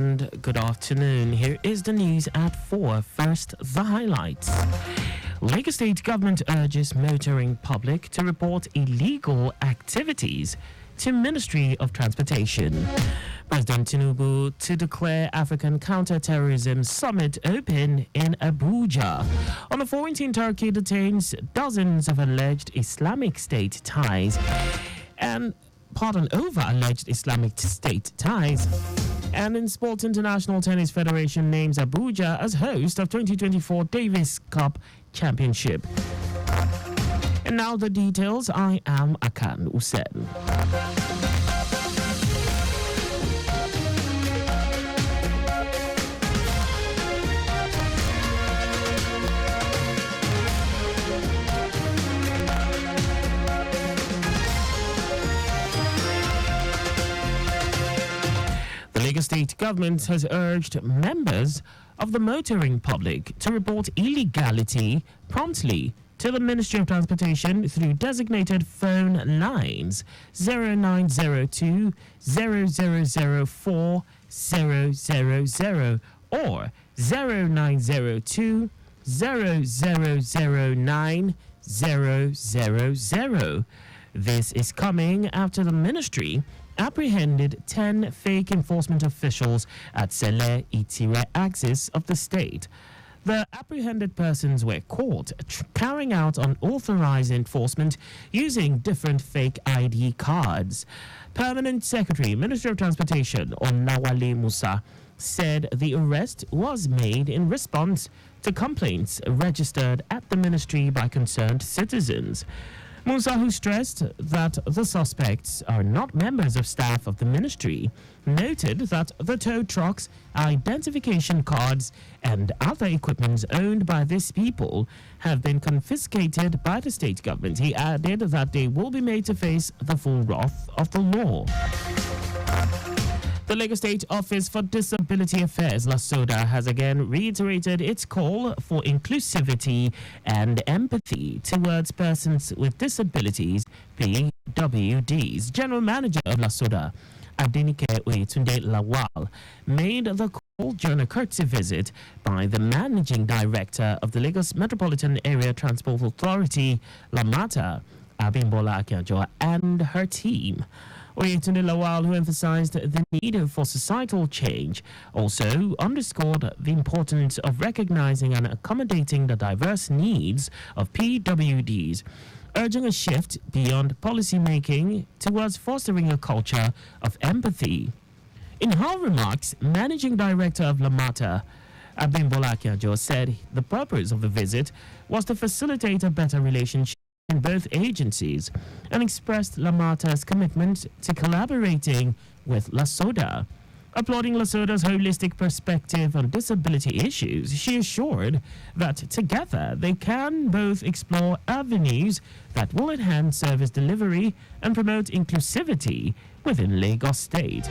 And good afternoon. Here is the news at 4. First, the highlights. Lagos State government urges motoring public to report illegal activities to Ministry of Transportation. President Tinubu to declare African Counter-Terrorism Summit open in Abuja. On the 14th, Turkey detains dozens of alleged Islamic State ties over alleged Islamic State ties. And in Sports, International Tennis Federation names Abuja as host of 2024 Davis Cup Championship. And now the details. I am Akan Usen. The Lagos State government has urged members of the motoring public to report illegality promptly to the Ministry of Transportation through designated phone lines 0902 0004 000 or 0902 0009 000. This is coming after the ministry apprehended 10 fake enforcement officials at Sele Itire axis of the state. The apprehended persons were caught carrying out unauthorized enforcement using different fake ID cards. Permanent Secretary, Ministry of Transportation, Onawale Musa, said the arrest was made in response to complaints registered at the ministry by concerned citizens. Musa, who stressed that the suspects are not members of staff of the ministry, noted that the tow trucks, identification cards, and other equipment owned by these people have been confiscated by the state government. He added that they will be made to face the full wrath of the law. The Lagos State Office for Disability Affairs, LASODA, has again reiterated its call for inclusivity and empathy towards persons with disabilities, PWDs. General Manager of LASODA, Adenike Oyetunde Lawal, made the call during a courtesy visit by the Managing Director of the Lagos Metropolitan Area Transport Authority, LAMATA, Abimbola Akinjo, and her team. Oyetunde Lawal, who emphasized the need for societal change, also underscored the importance of recognizing and accommodating the diverse needs of PWDs, urging a shift beyond policy making towards fostering a culture of empathy. In her remarks, Managing Director of LAMATA, Abimbola Akinjo, said the purpose of the visit was to facilitate a better relationship in both agencies and expressed LAMATA's commitment to collaborating with LASODA. Applauding LASODA's holistic perspective on disability issues, she assured that together they can both explore avenues that will enhance service delivery and promote inclusivity within Lagos State.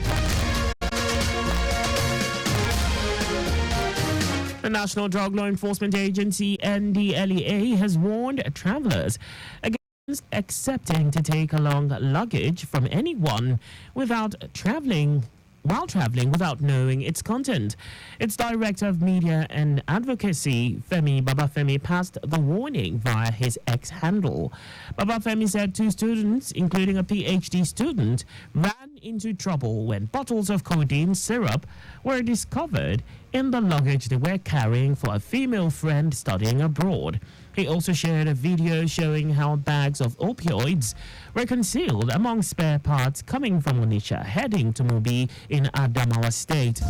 The National Drug Law Enforcement Agency, NDLEA, has warned travelers against accepting to take along luggage from anyone while traveling without knowing its content. Its Director of Media and Advocacy, Femi Babafemi, passed the warning via his X handle. Babafemi said 2 students, including a PhD student, ran into trouble when bottles of codeine syrup were discovered in the luggage they were carrying for a female friend studying abroad. He also shared a video showing how bags of opioids were concealed among spare parts coming from Onitsha heading to Mubi in Adamawa State.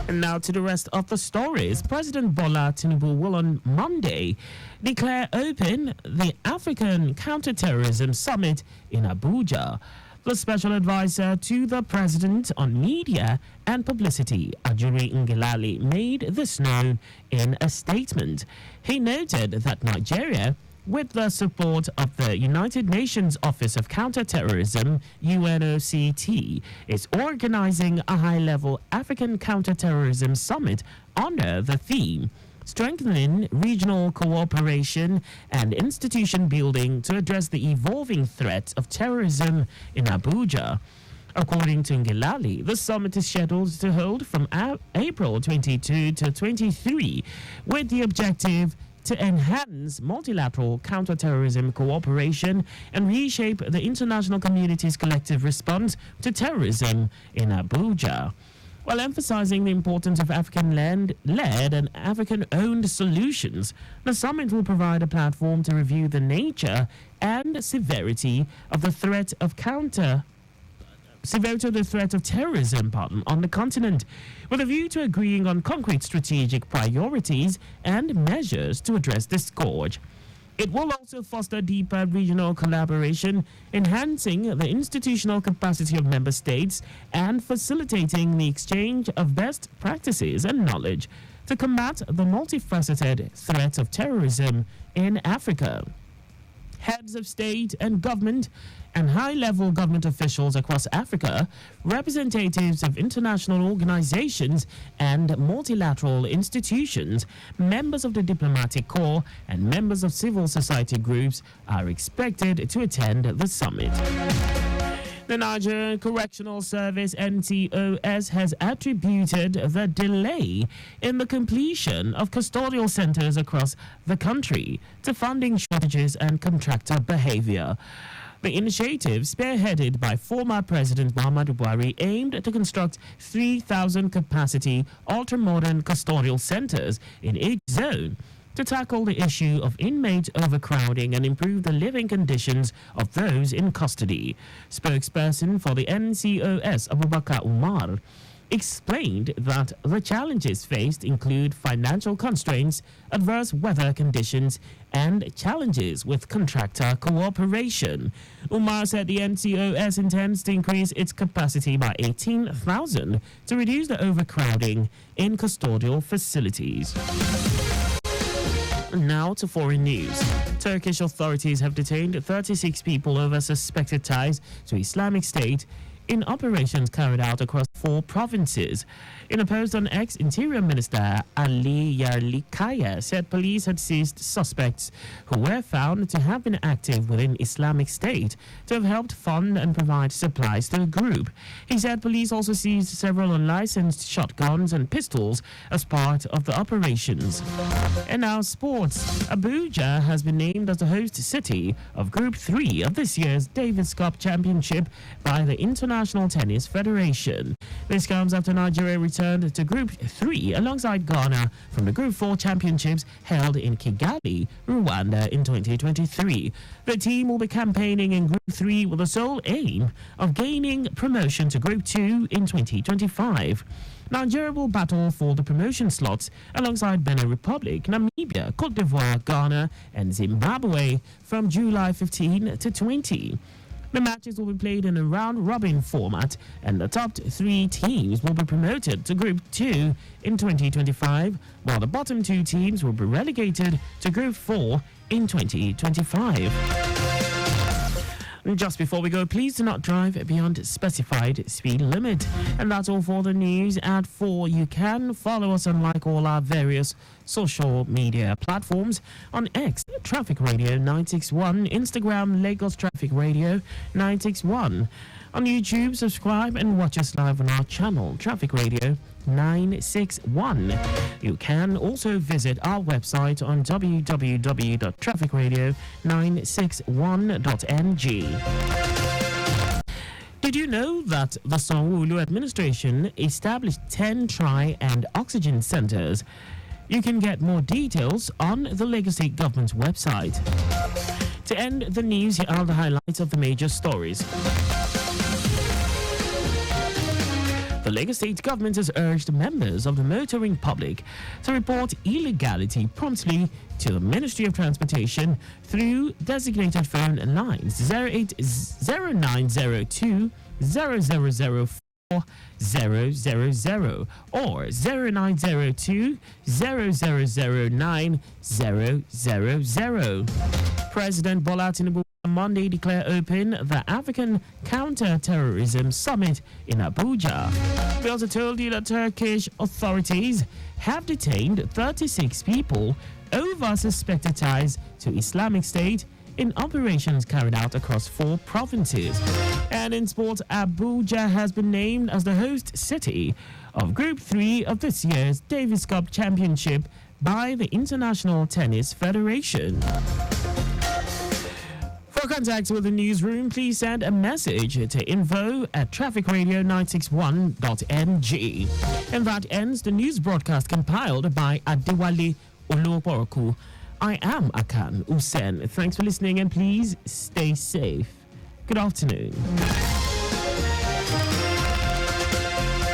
And now to the rest of the stories. President Bola Tinubu will on Monday declare open the African Counter-Terrorism Summit in Abuja. The special advisor to the president on media and publicity, Ajuri Ngelale, made this known in a statement. He noted that Nigeria, with the support of the United Nations Office of Counterterrorism, UNOCT, is organizing a high-level African Counterterrorism Summit under the theme strengthening regional cooperation and institution building to address the evolving threat of terrorism in Abuja. According to Ngilali, the summit is scheduled to hold from April 22 to 23 with the objective to enhance multilateral counterterrorism cooperation and reshape the international community's collective response to terrorism in Abuja. While emphasizing the importance of African-led and African-owned solutions, the summit will provide a platform to review the nature and severity of the threat of terrorism on the continent, with a view to agreeing on concrete strategic priorities and measures to address this scourge. It will also foster deeper regional collaboration, enhancing the institutional capacity of member states and facilitating the exchange of best practices and knowledge to combat the multifaceted threat of terrorism in Africa. Heads of state and government and high-level government officials across Africa, representatives of international organizations and multilateral institutions, members of the diplomatic corps, and members of civil society groups are expected to attend the summit. The Nigerian Correctional Service (NCOS) has attributed the delay in the completion of custodial centers across the country to funding shortages and contractor behavior. The initiative, spearheaded by former President Muhammadu Buhari, aimed to construct 3,000 capacity ultra-modern custodial centers in each zone to tackle the issue of inmate overcrowding and improve the living conditions of those in custody. Spokesperson for the NCOS, Abubakar Umar, explained that the challenges faced include financial constraints, adverse weather conditions, and challenges with contractor cooperation. Umar said the NCOS intends to increase its capacity by 18,000 to reduce the overcrowding in custodial facilities. Now to foreign news. Turkish authorities have detained 36 people over suspected ties to Islamic State in operations carried out across 4 provinces. In a post on X, Interior Minister Ali Yerlikaya said police had seized suspects who were found to have been active within Islamic State to have helped fund and provide supplies to the group. He said police also seized several unlicensed shotguns and pistols as part of the operations. And now sports. Abuja has been named as the host city of Group 3 of this year's Davis Cup Championship by the International Tennis Federation. This comes after Nigeria returned to Group 3 alongside Ghana from the Group 4 Championships held in Kigali, Rwanda in 2023. The team will be campaigning in Group 3 with the sole aim of gaining promotion to Group 2 in 2025. Nigeria will battle for the promotion slots alongside Benin Republic, Namibia, Cote d'Ivoire, Ghana, and Zimbabwe from July 15 to 20. The matches will be played in a round-robin format, and the top 3 teams will be promoted to Group 2 in 2025, while the bottom 2 teams will be relegated to Group 4 in 2025. Just before we go, please do not drive beyond specified speed limit. And that's all for the news at 4. You can follow us on like all our various social media platforms on X, Traffic Radio 961, Instagram, Lagos Traffic Radio 961. On YouTube, subscribe and watch us live on our channel, Traffic Radio 961. You can also visit our website on www.trafficradio961.ng. Did you know that the Sanwo-Olu administration established 10 tri- and oxygen centers? You can get more details on the Lagos State government's website. To end the news, here are the highlights of the major stories. The Lagos State government has urged members of the motoring public to report illegality promptly to the Ministry of Transportation through designated phone lines 080902 0004 000 or 0902 0009 000. President Bola Tinubu on Monday declared open the African Counter-Terrorism Summit in Abuja. We also told you that Turkish authorities have detained 36 people over suspected ties to Islamic State in operations carried out across 4 provinces. And in sports, Abuja has been named as the host city of Group 3 of this year's Davis Cup Championship by the International Tennis Federation. For contact with the newsroom, please send a message to info@trafficradio961.ng. And that ends the news broadcast compiled by Adewale Oloporoku. I am Akan Usen. Thanks for listening and please stay safe. Good afternoon.